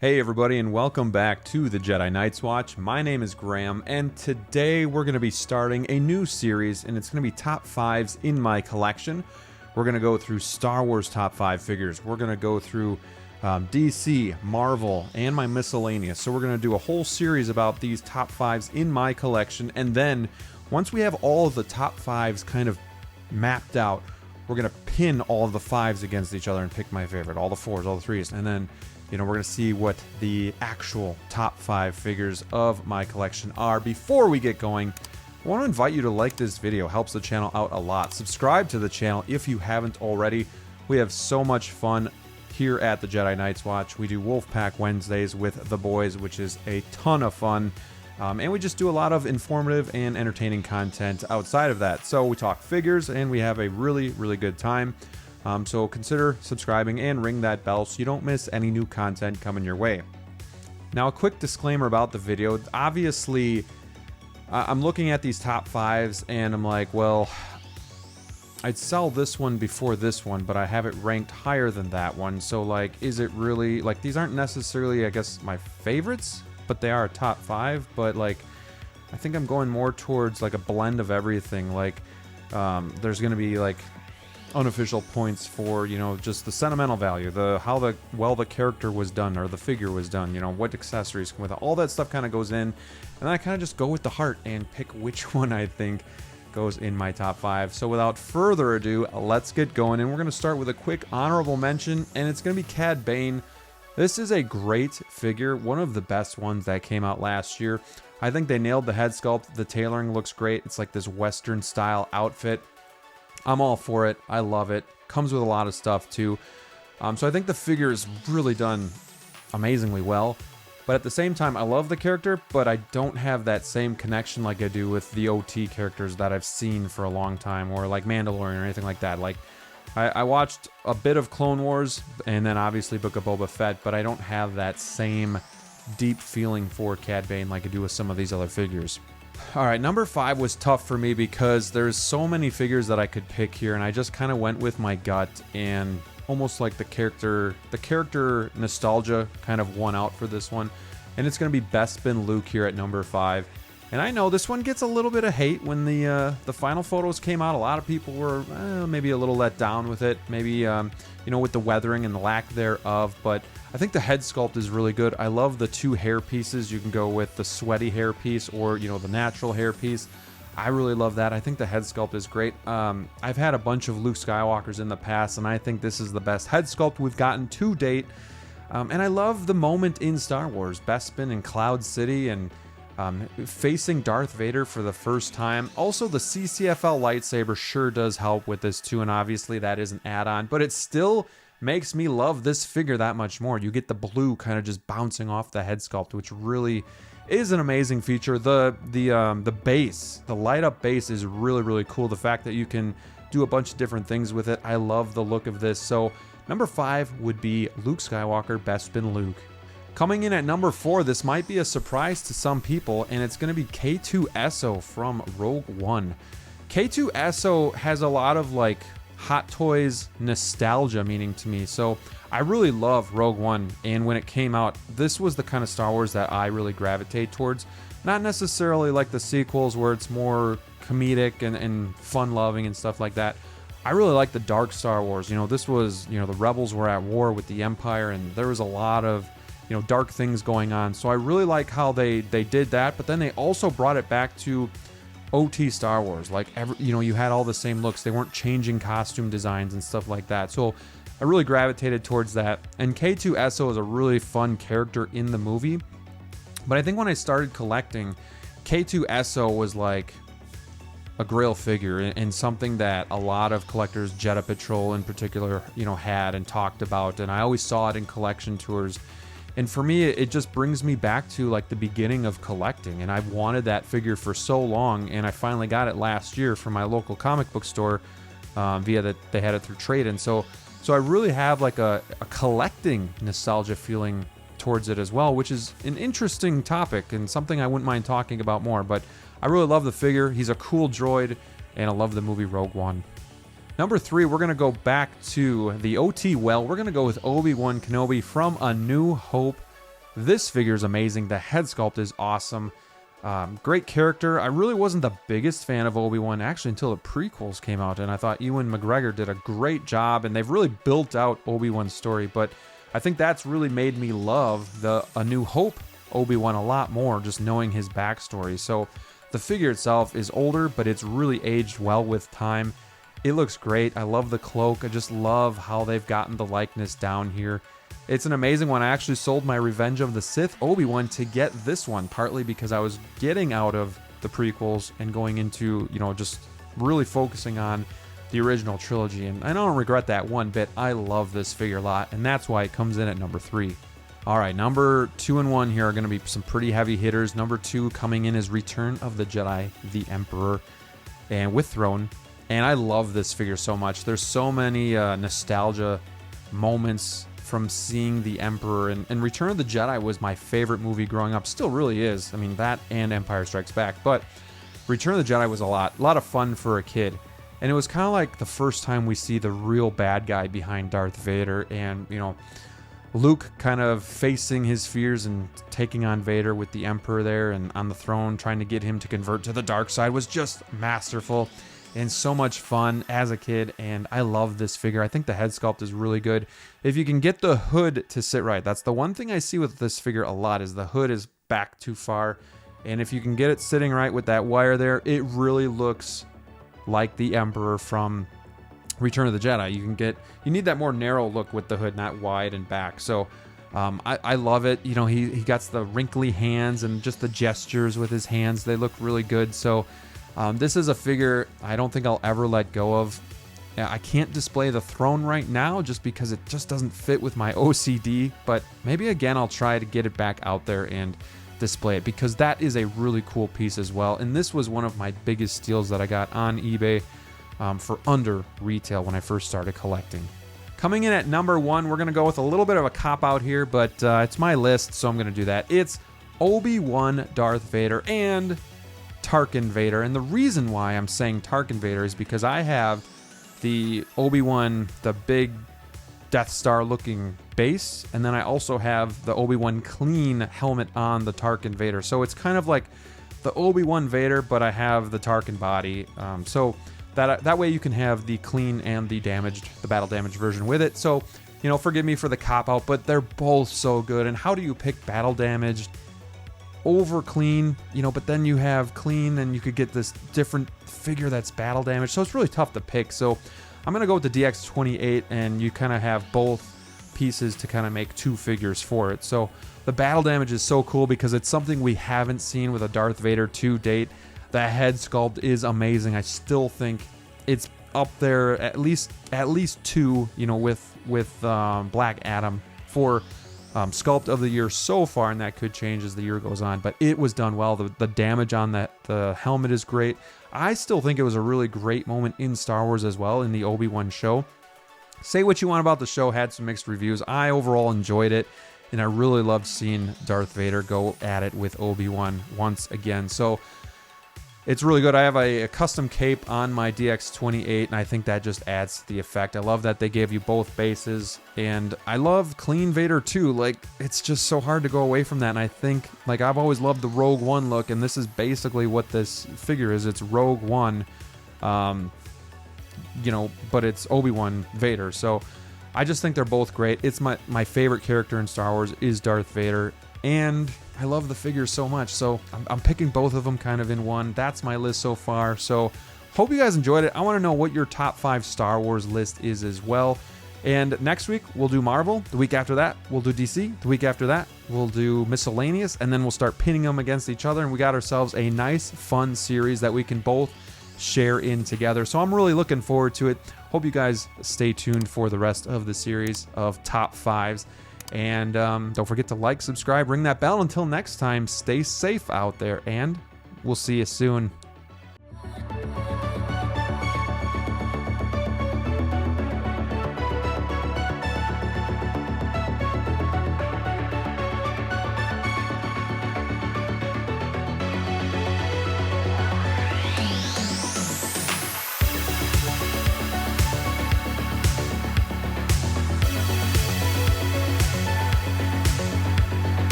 Hey everybody, and welcome back to the Jedi Knights Watch. My name is Graham, and today we're going to be starting a new series, and it's going to be top 5s in my collection. We're going to go through Star Wars top 5 figures. We're going to go through DC, Marvel, and my miscellaneous. So we're going to do a whole series about these top 5s in my collection, and then once we have all of the top 5s kind of mapped out, we're going to pin all of the 5s against each other and pick my favorite, all the 4s, all the 3s, and then we're going to see what the actual top 5 figures of my collection are. Before we get going, I want to invite you to like this video. It helps the channel out a lot. Subscribe to the channel if you haven't already. We have so much fun here at the Jedi Knights Watch. We do Wolfpack Wednesdays with the boys, which is a ton of fun. And we just do a lot of informative and entertaining content outside of that. So we talk figures and we have a really, really good time. So consider subscribing and ring that bell so you don't miss any new content coming your way. Now, a quick disclaimer about the video. Obviously, I'm looking at these top 5s and I'm like, well, I'd sell this one before this one, but I have it ranked higher than that one. So, like, is it really, like, these aren't necessarily, I guess, my favorites, but they are a top 5. But, like, I think I'm going more towards, like, a blend of everything. Like, there's going to be, like, unofficial points for, just the sentimental value, how well the character was done or the figure was done, what accessories come with it. All that stuff kind of goes in, and I kind of just go with the heart and pick which one I think goes in my top 5. So without further ado, let's get going, and we're going to start with a quick honorable mention, and it's going to be Cad Bane. This is a great figure, one of the best ones that came out last year. I think they nailed the head sculpt. The tailoring looks great. It's like this Western style outfit. I'm all for it. I love it. Comes with a lot of stuff too. So I think the figure is really done amazingly well. But at the same time, I love the character, but I don't have that same connection like I do with the OT characters that I've seen for a long time, or like Mandalorian or anything like that. Like, I watched a bit of Clone Wars and then obviously Book of Boba Fett, but I don't have that same deep feeling for Cad Bane like I do with some of these other figures. Alright, number 5 was tough for me because there's so many figures that I could pick here, and I just kind of went with my gut, and almost like the character nostalgia kind of won out for this one. And it's going to be Bespin Luke here at number 5. And I know this one gets a little bit of hate. When the final photos came out, a lot of people were maybe a little let down with it. Maybe, with the weathering and the lack thereof. But I think the head sculpt is really good. I love the 2 hair pieces. You can go with the sweaty hair piece or, the natural hair piece. I really love that. I think the head sculpt is great. I've had a bunch of Luke Skywalkers in the past, and I think this is the best head sculpt we've gotten to date. And I love the moment in Star Wars. Bespin in Cloud City and facing Darth Vader for the first time. Also, the CCFL lightsaber sure does help with this too, and obviously that is an add-on, but it still makes me love this figure that much more. You get the blue kind of just bouncing off the head sculpt, which really is an amazing feature. The base, the light-up base is really, really cool. The fact that you can do a bunch of different things with it, I love the look of this. So number 5 would be Luke Skywalker, Bespin Luke. Coming in at number 4, this might be a surprise to some people, and it's going to be K2SO from Rogue One. K2SO has a lot of like Hot Toys nostalgia meaning to me, so I really love Rogue One, and when it came out, this was the kind of Star Wars that I really gravitate towards. Not necessarily like the sequels where it's more comedic and fun-loving and stuff like that. I really like the dark Star Wars. This was, the Rebels were at war with the Empire, and there was a lot of dark things going on. So I really like how they did that, but then they also brought it back to OT Star Wars. Like, you had all the same looks. They weren't changing costume designs and stuff like that. So I really gravitated towards that. And K2SO is a really fun character in the movie. But I think when I started collecting, K2SO was like a grail figure and something that a lot of collectors, Jedha Patrol in particular, had and talked about. And I always saw it in collection tours. And for me, it just brings me back to like the beginning of collecting, and I've wanted that figure for so long, and I finally got it last year from my local comic book store they had it through trade-in. So I really have like a collecting nostalgia feeling towards it as well, which is an interesting topic and something I wouldn't mind talking about more. But I really love the figure. He's a cool droid, and I love the movie Rogue One. Number 3, we're going to go back to the OT well. We're going to go with Obi-Wan Kenobi from A New Hope. This figure is amazing. The head sculpt is awesome. Great character. I really wasn't the biggest fan of Obi-Wan actually until the prequels came out, and I thought Ewan McGregor did a great job, and they've really built out Obi-Wan's story, but I think that's really made me love the A New Hope Obi-Wan a lot more, just knowing his backstory. So the figure itself is older, but it's really aged well with time. It looks great. I love the cloak. I just love how they've gotten the likeness down here. It's an amazing one. I actually sold my Revenge of the Sith Obi-Wan to get this one, partly because I was getting out of the prequels and going into, you know, just really focusing on the original trilogy, and I don't regret that one bit. I love this figure a lot, and that's why it comes in at number 3. All right, number 2 and 1 here are going to be some pretty heavy hitters. Number 2 coming in is Return of the Jedi, the Emperor, and with Throne. And I love this figure so much. There's so many nostalgia moments from seeing the Emperor, and Return of the Jedi was my favorite movie growing up. Still really is. I mean, that and Empire Strikes Back, but Return of the Jedi was a lot of fun for a kid. And it was kind of like the first time we see the real bad guy behind Darth Vader, and, you know, Luke kind of facing his fears and taking on Vader with the Emperor there and on the throne, trying to get him to convert to the dark side was just masterful and so much fun as a kid, and I love this figure. I think the head sculpt is really good. If you can get the hood to sit right, that's the one thing I see with this figure a lot, is the hood is back too far, and if you can get it sitting right with that wire there, it really looks like the Emperor from Return of the Jedi. You need that more narrow look with the hood, not wide and back. So I love it. You know, he got the wrinkly hands and just the gestures with his hands. They look really good. So this is a figure I don't think I'll ever let go of. I can't display the throne right now just because it just doesn't fit with my OCD, but maybe again I'll try to get it back out there and display it, because that is a really cool piece as well. And this was one of my biggest steals that I got on eBay for under retail when I first started collecting. Coming in at number 1, we're going to go with a little bit of a cop-out here, but it's my list, so I'm going to do that. It's Obi-Wan Darth Vader and Tarkin Vader. And the reason why I'm saying Tarkin Vader is because I have the Obi-Wan, the big Death Star looking base, and then I also have the Obi-Wan clean helmet on the Tarkin Vader. So it's kind of like the Obi-Wan Vader, but I have the Tarkin body. So that way you can have the clean and the battle damaged version with it. So, you know, forgive me for the cop-out, but they're both so good. And how do you pick battle damaged over clean? You know, but then you have clean and you could get this different figure that's battle damaged. So it's really tough to pick. So I'm going to go with the DX28, and you kind of have both pieces to kind of make 2 figures for it. So the battle damage is so cool because it's something we haven't seen with a Darth Vader to date. The head sculpt is amazing. I still think it's up there, at least 2, you know, with Black Adam for sculpt of the year so far, and that could change as the year goes on, but it was done well. The damage on the helmet is great. I still think it was a really great moment in Star Wars as well, in the Obi-Wan show. Say what you want about the show, had some mixed reviews. I overall enjoyed it, and I really loved seeing Darth Vader go at it with Obi-Wan once again. So it's really good. I have a custom cape on my DX28, and I think that just adds to the effect. I love that they gave you both bases, and I love clean Vader too. Like, it's just so hard to go away from that, and I think, like, I've always loved the Rogue One look, and this is basically what this figure is. It's Rogue One, you know, but it's Obi-Wan Vader. So I just think they're both great. It's my favorite character in Star Wars is Darth Vader, and I love the figures so much, so I'm picking both of them kind of in one. That's my list so far, so hope you guys enjoyed it. I want to know what your top 5 Star Wars list is as well. And next week, we'll do Marvel. The week after that, we'll do DC. The week after that, we'll do Miscellaneous, and then we'll start pinning them against each other, and we got ourselves a nice, fun series that we can both share in together. So I'm really looking forward to it. Hope you guys stay tuned for the rest of the series of top 5s. And don't forget to like, subscribe, ring that bell. Until next time, stay safe out there, and we'll see you soon.